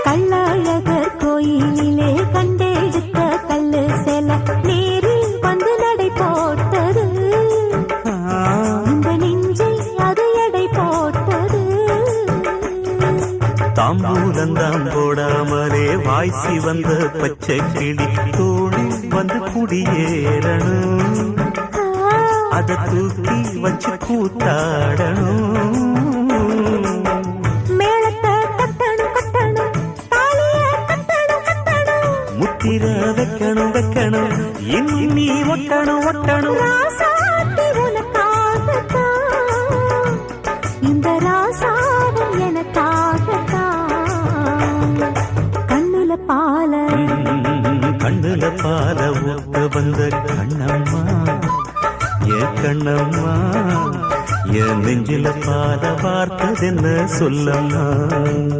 கள்ளழகர் கோயிலிலே கண்டெடுத்த கல்லு செல நேரில் வந்து நடை போட்டது. இந்த நெஞ்சில் அது எடை போட்டது. தாம்பூலந்தாம் போடாமலே வாய்ச்சி வந்த பச்சை கிளி தோழி வந்து குடியேறணும். அதை தூக்கி வச்சு கூத்தாடணும். முத்திர வைக்கணும் வைக்கணும் இன்னி ஒட்டணும் ஒட்டணும். இந்த ராசாவும் எனக்காகத்தான். கண்ணுல பால ஊத்த வந்த கண்ணம்மா என் கண்ணம்மா என் நெஞ்சில பால பார்த்ததென்ன சொல்லம்மா.